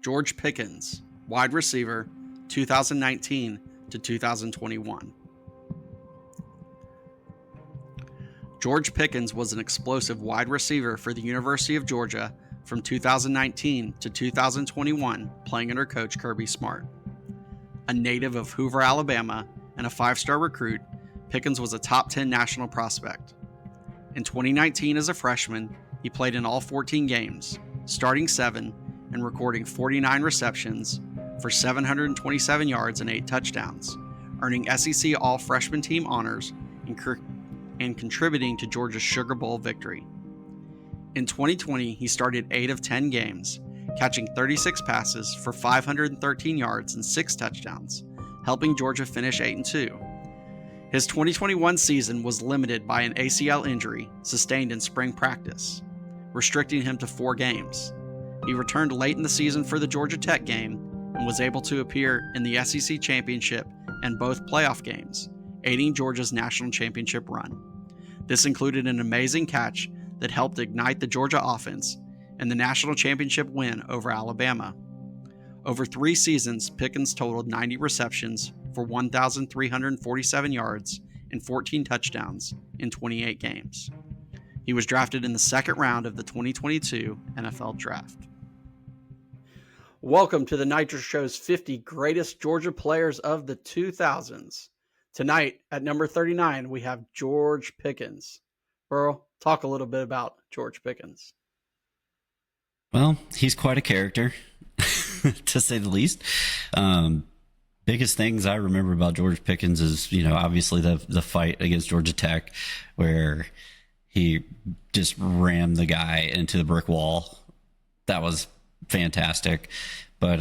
George Pickens, wide receiver, 2019 to 2021. George Pickens was an explosive wide receiver for the University of Georgia from 2019 to 2021, playing under coach Kirby Smart. A native of Hoover, Alabama, and a five-star recruit, Pickens was a top 10 national prospect. In 2019 as a freshman, he played in all 14 games, starting 7 and recording 49 receptions for 727 yards and 8 touchdowns, earning SEC All-Freshman Team honors and contributing to Georgia's Sugar Bowl victory. In 2020, he started 8 of 10 games, catching 36 passes for 513 yards and 6 touchdowns, helping Georgia finish 8-2. His 2021 season was limited by an ACL injury sustained in spring practice, restricting him to 4 games. He returned late in the season for the Georgia Tech game and was able to appear in the SEC Championship and both playoff games, aiding Georgia's national championship run. This included an amazing catch that helped ignite the Georgia offense and the national championship win over Alabama. Over 3 seasons, Pickens totaled 90 receptions for 1,347 yards and 14 touchdowns in 28 games. He was drafted in the second round of the 2022 NFL Draft. Welcome to the Nitro Show's 50 Greatest Georgia Players of the 2000s. Tonight, at number 39, we have George Pickens. Burl, talk a little bit about George Pickens. Well, he's quite a character, to say the least. Biggest things I remember about George Pickens is, obviously the fight against Georgia Tech, where he just rammed the guy into the brick wall. That was fantastic. But,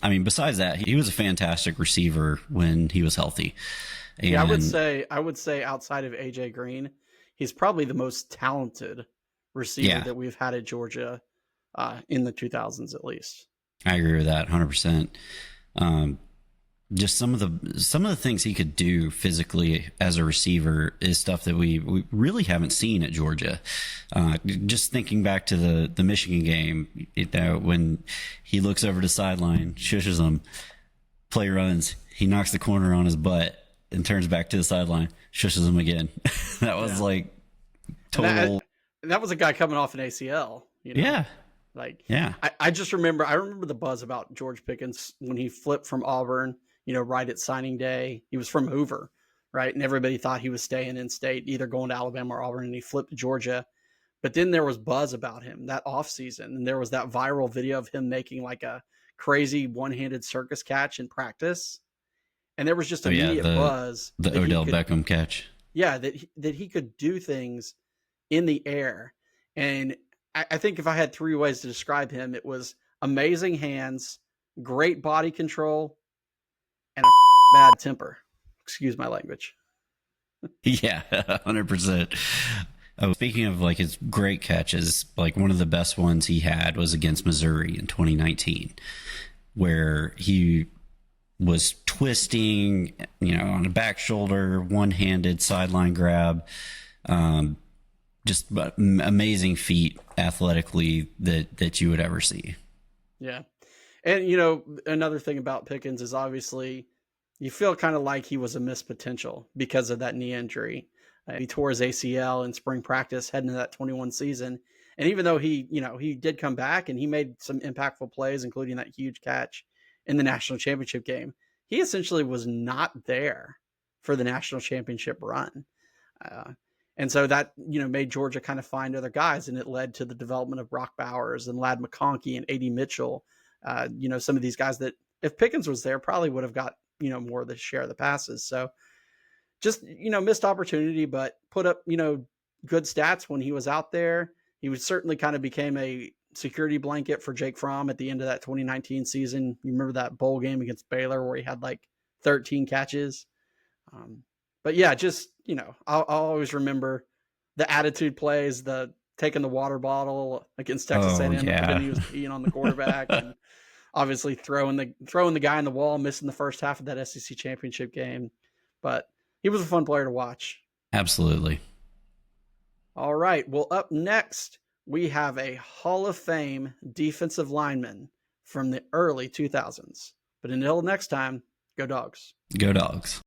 besides that, he was a fantastic receiver when he was healthy. And yeah, I would say outside of AJ Green, he's probably the most talented receiver that we've had at Georgia in the 2000s, at least. I agree with that 100%. Just some of the things he could do physically as a receiver is stuff that we really haven't seen at Georgia. Just thinking back to the Michigan game, when he looks over the sideline, shushes them, play runs, he knocks the corner on his butt and turns back to the sideline, shushes him again. That was total. That was a guy coming off an ACL. Yeah. I just remember the buzz about George Pickens when he flipped from Auburn, right at signing day. He was from Hoover, right? And everybody thought he was staying in state, either going to Alabama or Auburn, and he flipped to Georgia. But then there was buzz about him that offseason, and there was that viral video of him making like a crazy one-handed circus catch in practice. And there was just immediate buzz. The Odell Beckham catch. Yeah, that he could do things in the air. And I think if I had 3 ways to describe him, it was amazing hands, great body control, and a bad temper. Excuse my language. Yeah, 100%. Speaking of his great catches, one of the best ones he had was against Missouri in 2019, where he was twisting, on a back shoulder, one-handed sideline grab. Just amazing feat athletically that you would ever see. Yeah. And, another thing about Pickens is obviously you feel kind of like he was a missed potential because of that knee injury. He tore his ACL in spring practice heading into that 21 season. And even though he did come back and he made some impactful plays, including that huge catch in the national championship game, he essentially was not there for the national championship run. And so that, made Georgia kind of find other guys, and it led to the development of Brock Bowers and Ladd McConkey and A.D. Mitchell. Some of these guys that if Pickens was there probably would have got, more of the share of the passes. So just, missed opportunity, but put up, good stats when he was out there. He was certainly kind of became a security blanket for Jake Fromm at the end of that 2019 season. You remember that bowl game against Baylor where he had 13 catches. But yeah, just, I'll always remember the attitude plays, the taking the water bottle against Texas A&M. Yeah. Then he was peeing on the quarterback and obviously throwing the guy in the wall, missing the first half of that SEC championship game. But he was a fun player to watch. Absolutely. All right. Well, up next, we have a Hall of Fame defensive lineman from the early 2000s. But until next time, go Dogs. Go Dogs.